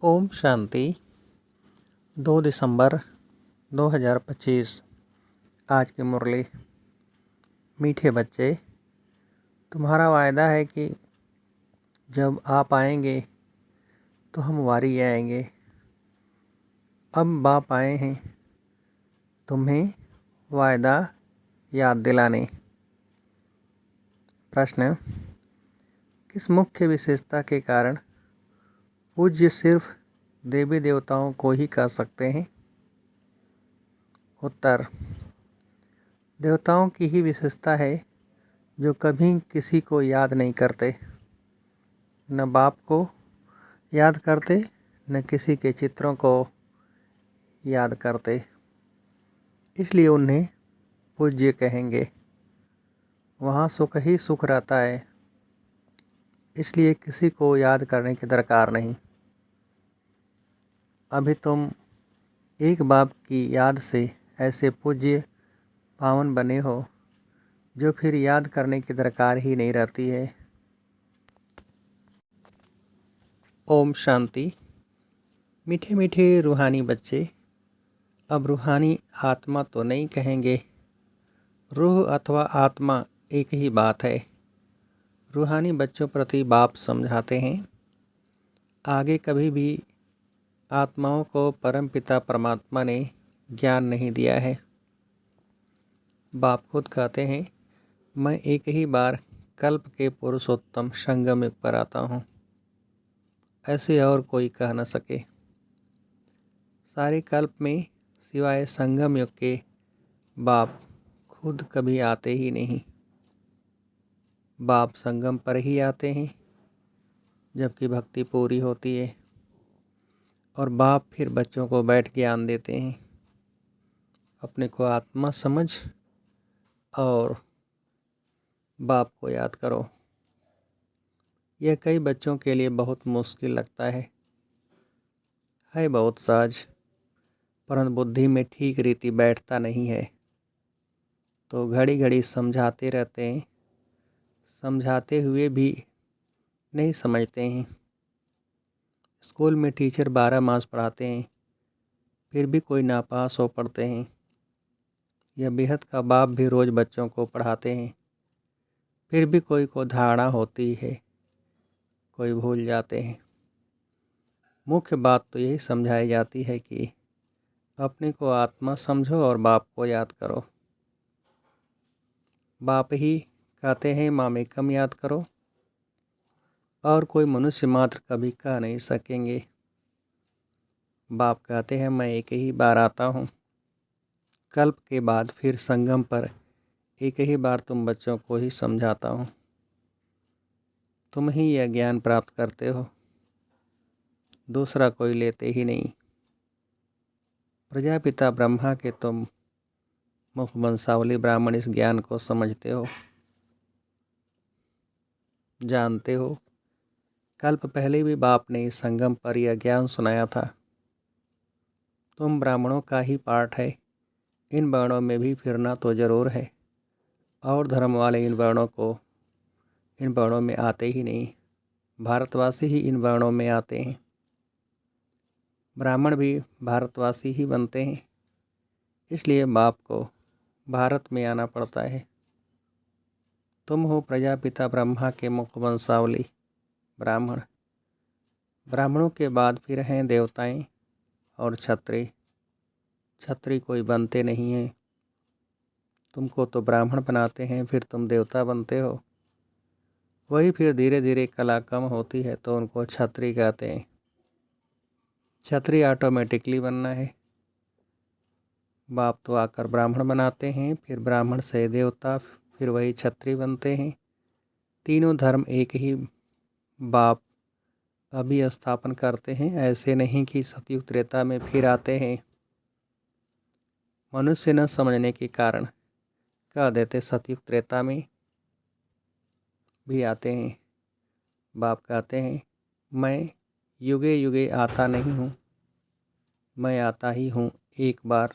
ओम शांति। 2 दिसंबर 2025। आज की मुरली। मीठे बच्चे, तुम्हारा वायदा है कि जब आप आएंगे तो हम वारी आएंगे। अब बाप आए हैं तुम्हें वायदा याद दिलाने। प्रश्न: किस मुख्य विशेषता के कारण पूज्य सिर्फ देवी देवताओं को ही कर सकते हैं? उत्तर: देवताओं की ही विशेषता है जो कभी किसी को याद नहीं करते, न बाप को याद करते न किसी के चित्रों को याद करते, इसलिए उन्हें पूज्य कहेंगे। वहाँ सुख ही सुख रहता है, इसलिए किसी को याद करने की दरकार नहीं। अभी तुम एक बाप की याद से ऐसे पूज्य पावन बने हो जो फिर याद करने की दरकार ही नहीं रहती है। ओम शांति। मीठे मीठे रूहानी बच्चे, अब रूहानी आत्मा तो नहीं कहेंगे। रूह अथवा आत्मा एक ही बात है। रूहानी बच्चों प्रति बाप समझाते हैं, आगे कभी भी आत्माओं को परमपिता परमात्मा ने ज्ञान नहीं दिया है। बाप खुद कहते हैं, मैं एक ही बार कल्प के पुरुषोत्तम संगम युग पर आता हूँ, ऐसे और कोई कह न सके। सारे कल्प में सिवाय संगम युग के बाप खुद कभी आते ही नहीं। बाप संगम पर ही आते हैं जबकि भक्ति पूरी होती है, और बाप फिर बच्चों को बैठ ज्ञान देते हैं। अपने को आत्मा समझ और बाप को याद करो। यह कई बच्चों के लिए बहुत मुश्किल लगता है बहुत सहज, परंतु बुद्धि में ठीक रीति बैठता नहीं है, तो घड़ी घड़ी समझाते रहते हैं। समझाते हुए भी नहीं समझते हैं। स्कूल में टीचर 12 मास पढ़ाते हैं, फिर भी कोई नापास हो पढ़ते हैं। यह बेहद का बाप भी रोज़ बच्चों को पढ़ाते हैं, फिर भी कोई को धारणा होती है, कोई भूल जाते हैं। मुख्य बात तो यही समझाई जाती है कि अपने को आत्मा समझो और बाप को याद करो। बाप ही कहते हैं मामेकम याद करो, और कोई मनुष्य मात्र कभी कह नहीं सकेंगे। बाप कहते हैं मैं एक ही बार आता हूँ, कल्प के बाद फिर संगम पर एक ही बार तुम बच्चों को ही समझाता हूँ। तुम ही यह ज्ञान प्राप्त करते हो, दूसरा कोई लेते ही नहीं। प्रजापिता ब्रह्मा के तुम मुख वंशावली ब्राह्मण इस ज्ञान को समझते हो, जानते हो। कल्प पहले भी बाप ने इस संगम पर यह ज्ञान सुनाया था। तुम ब्राह्मणों का ही पाठ है, इन वर्णों में भी फिरना तो जरूर है, और धर्म वाले इन वर्णों में आते ही नहीं। भारतवासी ही इन वर्णों में आते हैं। ब्राह्मण भी भारतवासी ही बनते हैं, इसलिए बाप को भारत में आना पड़ता है। तुम हो प्रजापिता ब्रह्मा के मुख वंशावली ब्राह्मण। ब्राह्मणों के बाद फिर हैं देवताएं और क्षत्रिय। क्षत्रिय कोई बनते नहीं हैं। तुमको तो ब्राह्मण बनाते हैं, फिर तुम देवता बनते हो। वही फिर धीरे धीरे कला कम होती है तो उनको क्षत्रिय कहते हैं। क्षत्रिय ऑटोमेटिकली बनना है। बाप तो आकर ब्राह्मण बनाते हैं, फिर ब्राह्मण से देवता, फिर वही क्षत्रिय बनते हैं। तीनों धर्म एक ही बाप अभी स्थापन करते हैं, ऐसे नहीं कि सतयुग त्रेता में फिर आते हैं। मनुष्य न समझने के कारण कह देते सतयुग त्रेता में भी आते हैं। बाप कहते हैं मैं युगे युगे आता नहीं हूँ, मैं आता ही हूँ एक बार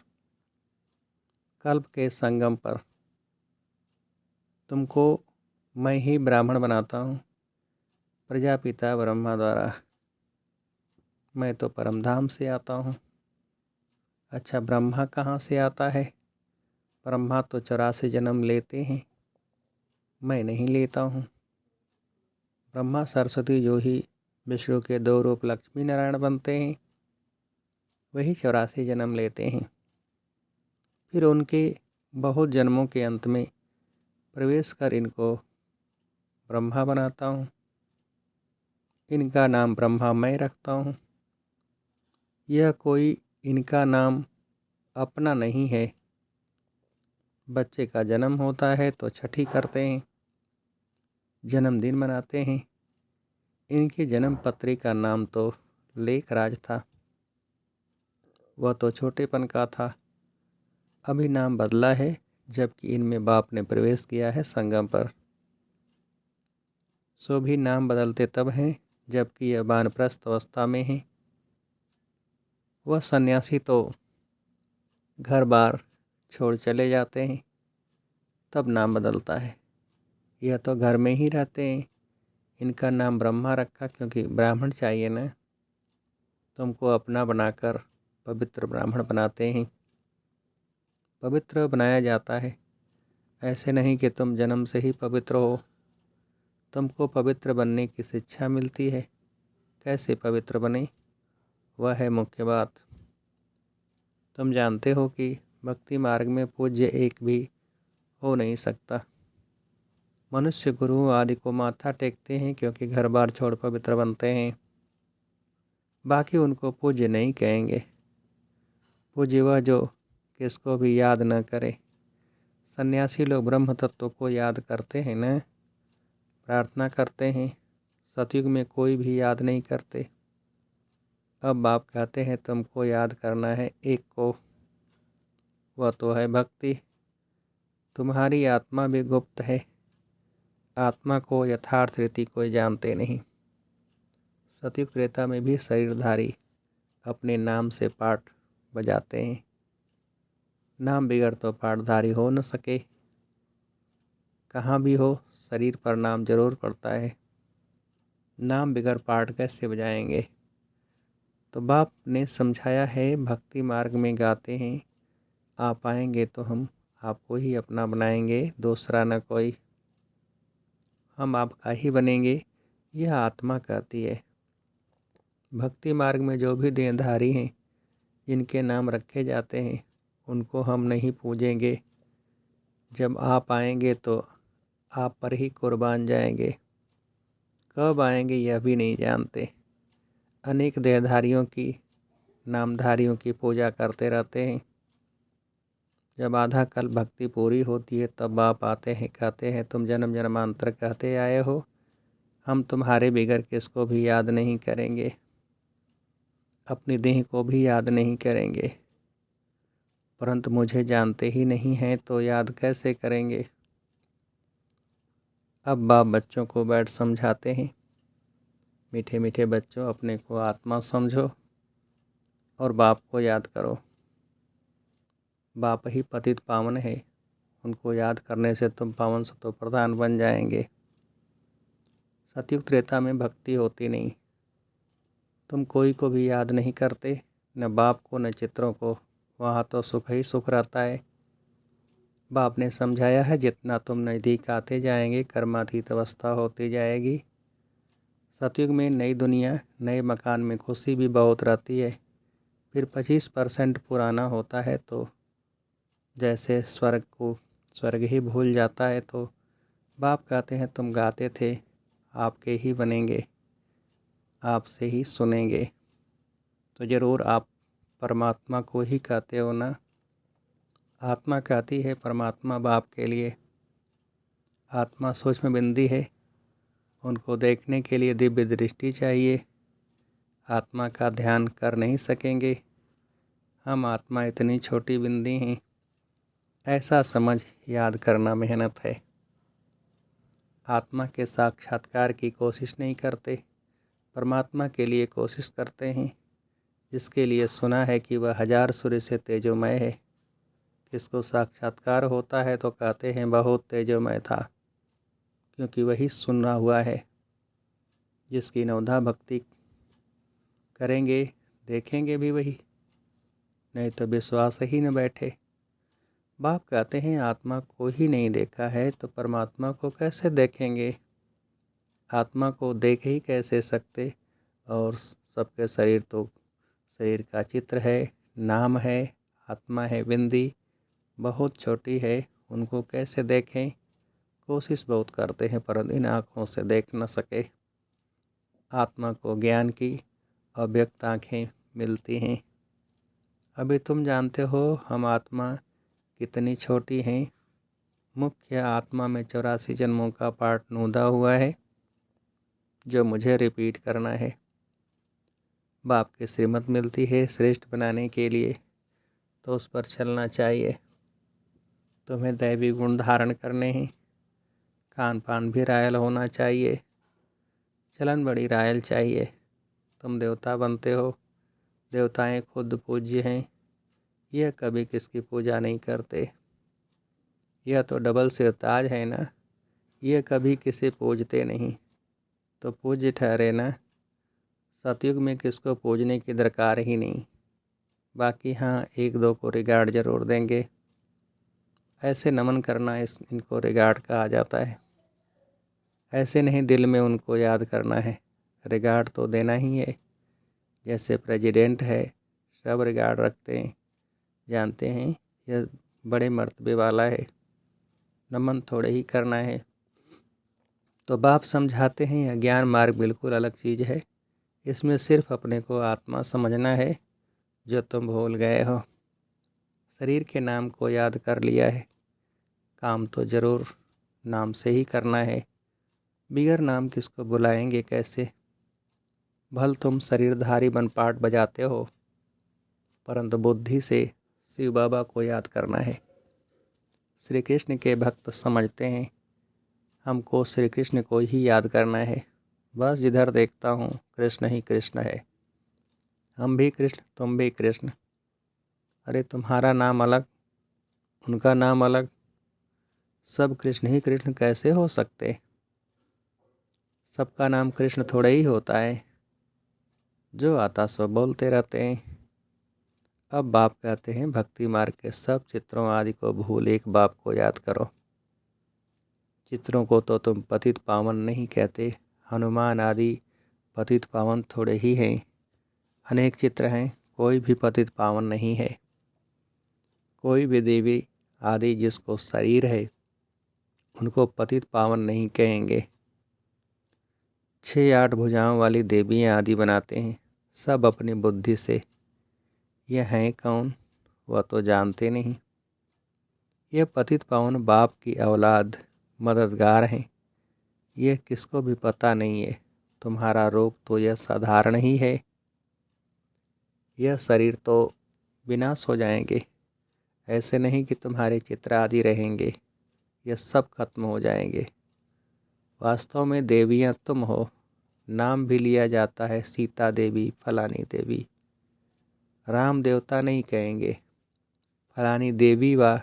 कल्प के संगम पर। तुमको मैं ही ब्राह्मण बनाता हूँ प्रजापिता ब्रह्मा द्वारा। मैं तो परमधाम से आता हूँ। अच्छा, ब्रह्मा कहाँ से आता है? ब्रह्मा तो 84 जन्म लेते हैं, मैं नहीं लेता हूँ। ब्रह्मा सरस्वती जो ही विष्णु के 2 रूप लक्ष्मी नारायण बनते हैं, वही 84 जन्म लेते हैं। फिर उनके बहुत जन्मों के अंत में प्रवेश कर इनको ब्रह्मा बनाता हूँ। इनका नाम ब्रह्मा मैं रखता हूँ। यह कोई इनका नाम अपना नहीं है। बच्चे का जन्म होता है तो छठी करते हैं, जन्मदिन मनाते हैं। इनकी जन्म पत्री का नाम तो लेखराज था। वह तो छोटेपन का था, अभी नाम बदला है, जबकि इनमें बाप ने प्रवेश किया है संगम पर। सो भी नाम बदलते तब हैं जबकि यह वानप्रस्थ अवस्था में है। वह सन्यासी तो घर बार छोड़ चले जाते हैं, तब नाम बदलता है। यह तो घर में ही रहते हैं। इनका नाम ब्रह्मा रखा क्योंकि ब्राह्मण चाहिए ना। तुमको अपना बनाकर पवित्र ब्राह्मण बनाते हैं। पवित्र बनाया जाता है, ऐसे नहीं कि तुम जन्म से ही पवित्र हो। तुमको पवित्र बनने की शिक्षा मिलती है। कैसे पवित्र बने, वह है मुख्य बात। तुम जानते हो कि भक्ति मार्ग में पूज्य एक भी हो नहीं सकता। मनुष्य गुरु आदि को माथा टेकते हैं क्योंकि घर बार छोड़ पवित्र बनते हैं। बाकी उनको पूज्य नहीं कहेंगे। पूज्य वह जो किसको भी याद न करे। सन्यासी लोग ब्रह्म तत्व को याद करते हैं न, प्रार्थना करते हैं। सतयुग में कोई भी याद नहीं करते। अब बाप कहते हैं तुमको याद करना है एक को, वह तो है भक्ति। तुम्हारी आत्मा भी गुप्त है। आत्मा को यथार्थ रीति कोई जानते नहीं। सतयुग त्रेता में भी शरीरधारी अपने नाम से पाठ बजाते हैं। नाम बिगड़ तो पाठधारी हो न सके। कहाँ भी हो शरीर पर नाम जरूर पड़ता है। नाम बिगड़ पाठ कैसे बजाएंगे? तो बाप ने समझाया है, भक्ति मार्ग में गाते हैं, आप आएंगे तो हम आपको ही अपना बनाएंगे, दूसरा न कोई। हम आपका ही बनेंगे, यह आत्मा कहती है। भक्ति मार्ग में जो भी देहधारी हैं, जिनके नाम रखे जाते हैं, उनको हम नहीं पूजेंगे। जब आप आएंगे तो आप पर ही कुर्बान जाएंगे। कब आएंगे यह भी नहीं जानते। अनेक देहधारियों की, नामधारियों की पूजा करते रहते हैं। जब आधा कल भक्ति पूरी होती है तब बाप आते हैं, कहते हैं तुम जन्म जन्मांतर कहते आए हो, हम तुम्हारे बिगर किसको भी याद नहीं करेंगे, अपनी देह को भी याद नहीं करेंगे। परंतु मुझे जानते ही नहीं हैं तो याद कैसे करेंगे? अब बाप बच्चों को बैठ समझाते हैं, मीठे मीठे बच्चों, अपने को आत्मा समझो और बाप को याद करो। बाप ही पतित पावन है, उनको याद करने से तुम पावन सतो प्रधान बन जाएंगे। सतयुग त्रेता में भक्ति होती नहीं। तुम कोई को भी याद नहीं करते, न बाप को न चित्रों को। वहाँ तो सुख ही सुख रहता है। बाप ने समझाया है, जितना तुम नज़दीक आते जाएंगे कर्मातीत अवस्था होती जाएगी। सतयुग में नई दुनिया, नए मकान में खुशी भी बहुत रहती है। फिर 25% पुराना होता है तो जैसे स्वर्ग ही भूल जाता है। तो बाप कहते हैं तुम गाते थे, आपके ही बनेंगे, आपसे ही सुनेंगे। तो ज़रूर आप परमात्मा को ही कहते हो ना। आत्मा कहती है परमात्मा बाप के लिए। आत्मा सूक्ष्म बिंदी है, उनको देखने के लिए दिव्य दृष्टि चाहिए। आत्मा का ध्यान कर नहीं सकेंगे। हम आत्मा इतनी छोटी बिंदी हैं, ऐसा समझ याद करना मेहनत है। आत्मा के साक्षात्कार की कोशिश नहीं करते, परमात्मा के लिए कोशिश करते हैं, जिसके लिए सुना है कि वह 1000 सूर्य से तेजोमय है। किसको साक्षात्कार होता है तो कहते हैं बहुत तेजोमय था, क्योंकि वही सुना हुआ है। जिसकी नवधा भक्ति करेंगे देखेंगे भी वही, नहीं तो विश्वास ही न बैठे। बाप कहते हैं आत्मा को ही नहीं देखा है तो परमात्मा को कैसे देखेंगे। आत्मा को देख ही कैसे सकते, और सबके शरीर तो शरीर का चित्र है, नाम है, आत्मा है बिंदी, बहुत छोटी है, उनको कैसे देखें। कोशिश बहुत करते हैं पर इन आँखों से देख न सके। आत्मा को ज्ञान की अव्यक्त आँखें मिलती हैं। अभी तुम जानते हो हम आत्मा कितनी छोटी हैं। मुख्य आत्मा में 84 जन्मों का पाठ नूदा हुआ है जो मुझे रिपीट करना है। बाप की श्रीमत मिलती है श्रेष्ठ बनाने के लिए, तो उस पर चलना चाहिए। तुम्हें दैवी गुण धारण करने हैं, खान पान भी रायल होना चाहिए, चलन बड़ी रायल चाहिए। तुम देवता बनते हो, देवताएं खुद पूज्य हैं, यह कभी किसकी पूजा नहीं करते। यह तो डबल सिरताज है ना, यह कभी किसी पूजते नहीं, तो पूज्य ठहरे ना। सतयुग में किसको पूजने की दरकार ही नहीं। बाकी हाँ, एक दो को रिगार्ड ज़रूर देंगे। ऐसे नमन करना इनको रिगार्ड कहा जाता है। ऐसे नहीं दिल में उनको याद करना है, रिगार्ड तो देना ही है। जैसे प्रेसिडेंट है, सब रिगार्ड रखते हैं, जानते हैं यह बड़े मर्तबे वाला है, नमन थोड़े ही करना है। तो बाप समझाते हैं अज्ञान मार्ग बिल्कुल अलग चीज़ है। इसमें सिर्फ अपने को आत्मा समझना है जो तुम भूल गए हो। शरीर के नाम को याद कर लिया है, काम तो ज़रूर नाम से ही करना है। बिगर नाम किसको बुलाएंगे कैसे। भल तुम शरीरधारी बन पाठ बजाते हो, परंतु बुद्धि से शिव बाबा को याद करना है। श्री कृष्ण के भक्त समझते हैं हमको श्री कृष्ण को ही याद करना है। बस जिधर देखता हूँ कृष्ण ही कृष्ण है। हम भी कृष्ण, तुम भी कृष्ण। अरे तुम्हारा नाम अलग, उनका नाम अलग, सब कृष्ण ही कृष्ण कैसे हो सकते। सबका नाम कृष्ण थोड़ा ही होता है, जो आता सो बोलते रहते हैं। अब बाप कहते हैं भक्ति मार्ग के सब चित्रों आदि को भूल एक बाप को याद करो। चित्रों को तो तुम पतित पावन नहीं कहते, हनुमान आदि पतित पावन थोड़े ही हैं। अनेक चित्र हैं, कोई भी पतित पावन नहीं है। कोई भी देवी आदि जिसको शरीर है उनको पतित पावन नहीं कहेंगे। 6-8 भुजाओं वाली देवियाँ आदि बनाते हैं सब अपनी बुद्धि से। यह हैं कौन, वह तो जानते नहीं। यह पतित पावन बाप की औलाद मददगार हैं, यह किसको भी पता नहीं है। तुम्हारा रूप तो यह साधारण ही है, यह शरीर तो विनाश हो जाएंगे। ऐसे नहीं कि तुम्हारे चित्र आदि रहेंगे, यह सब खत्म हो जाएंगे। वास्तव में देवियाँ तुम हो, नाम भी लिया जाता है सीता देवी, फलानी देवी। राम देवता नहीं कहेंगे, फलानी देवी व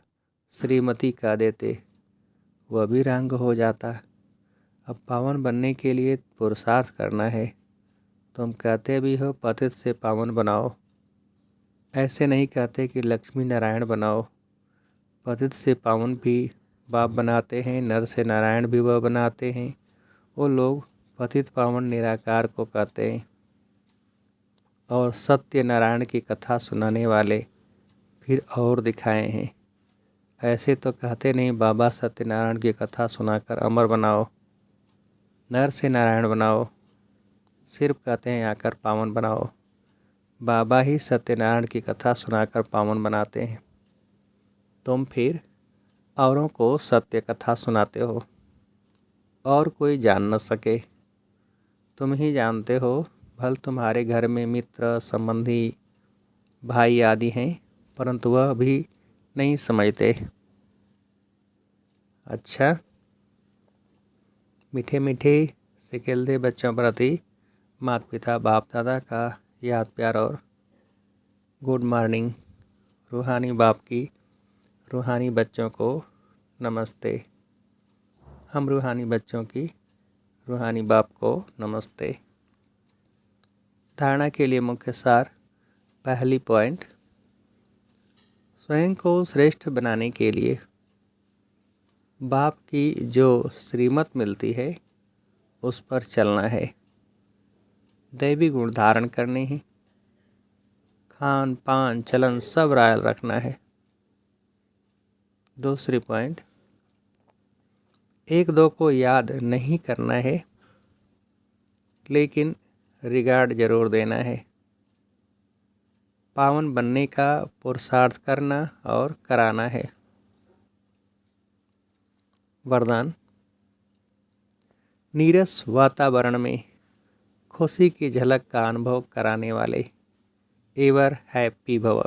श्रीमती का देते, वह भी रंग हो जाता। अब पावन बनने के लिए पुरुषार्थ करना है। तुम कहते भी हो पतित से पावन बनाओ, ऐसे नहीं कहते कि लक्ष्मी नारायण बनाओ। पतित से पावन भी बाप बनाते हैं, नर से नारायण भी वह बनाते हैं। वो लोग पतित पावन निराकार को कहते हैं, और सत्य नारायण की कथा सुनाने वाले फिर और दिखाए हैं। ऐसे तो कहते नहीं बाबा सत्यनारायण की कथा सुनाकर अमर बनाओ, नर से नारायण बनाओ। सिर्फ कहते हैं आकर पावन बनाओ। बाबा ही सत्यनारायण की कथा सुनाकर पावन बनाते हैं। तुम फिर औरों को सत्य कथा सुनाते हो, और कोई जान न सके। तुम ही जानते हो। भल तुम्हारे घर में मित्र संबंधी भाई आदि हैं, परंतु वह भी नहीं समझते। अच्छा, मीठे मीठे सिकेल्दे बच्चों प्रति माता पिता बाप दादा का याद प्यार और गुड मॉर्निंग। रूहानी बाप की रूहानी बच्चों को नमस्ते। हम रूहानी बच्चों की रूहानी बाप को नमस्ते। धारणा के लिए मुख्य सार। पहली पॉइंट, स्वयं को श्रेष्ठ बनाने के लिए बाप की जो श्रीमत मिलती है उस पर चलना है। दैवी गुण धारण करने हैं। खान पान चलन सब रायल रखना है। दूसरी पॉइंट, एक दो को याद नहीं करना है, लेकिन रिगार्ड जरूर देना है। पावन बनने का पुरुषार्थ करना और कराना है। वरदान, नीरस वातावरण में खुशी की झलक का अनुभव कराने वाले एवर हैप्पी भव।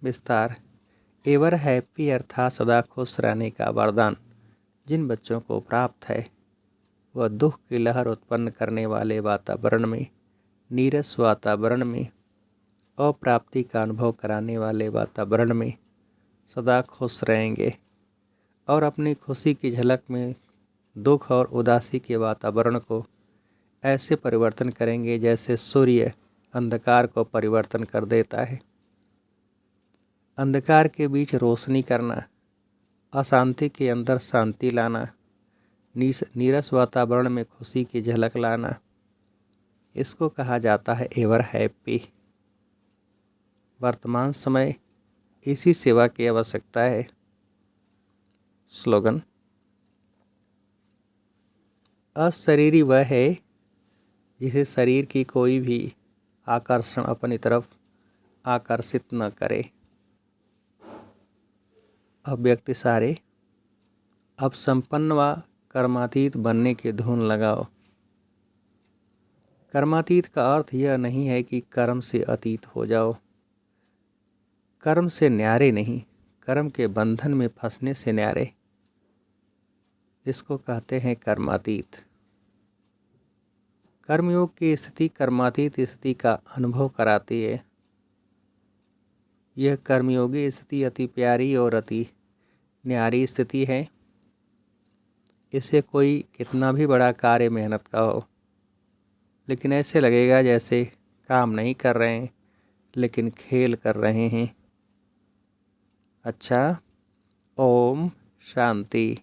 विस्तार, एवर हैप्पी अर्थात सदा खुश रहने का वरदान जिन बच्चों को प्राप्त है वह दुख की लहर उत्पन्न करने वाले वातावरण में, नीरस वातावरण में, अप्राप्ति का अनुभव कराने वाले वातावरण में सदा खुश रहेंगे और अपनी खुशी की झलक में दुख और उदासी के वातावरण को ऐसे परिवर्तन करेंगे जैसे सूर्य अंधकार को परिवर्तन कर देता है। अंधकार के बीच रोशनी करना, अशांति के अंदर शांति लाना, नीरस वातावरण में खुशी की झलक लाना, इसको कहा जाता है एवर हैप्पी। वर्तमान समय इसी सेवा की आवश्यकता है। स्लोगन, अशरीरी वह है जिसे शरीर की कोई भी आकर्षण अपनी तरफ आकर्षित न करे। अव्यक्त सारे, अब संपन्न व कर्मातीत बनने की धुन लगाओ। कर्मातीत का अर्थ यह नहीं है कि कर्म से अतीत हो जाओ। कर्म से न्यारे नहीं, कर्म के बंधन में फंसने से न्यारे, इसको कहते हैं कर्मातीत। कर्मयोग की स्थिति कर्मातीत स्थिति का अनुभव कराती है। यह कर्मयोगी स्थिति अति प्यारी और अति न्यारी स्थिति है। इसे कोई कितना भी बड़ा कार्य मेहनत का हो, लेकिन ऐसे लगेगा जैसे काम नहीं कर रहे हैं लेकिन खेल कर रहे हैं। अच्छा, ओम शांति।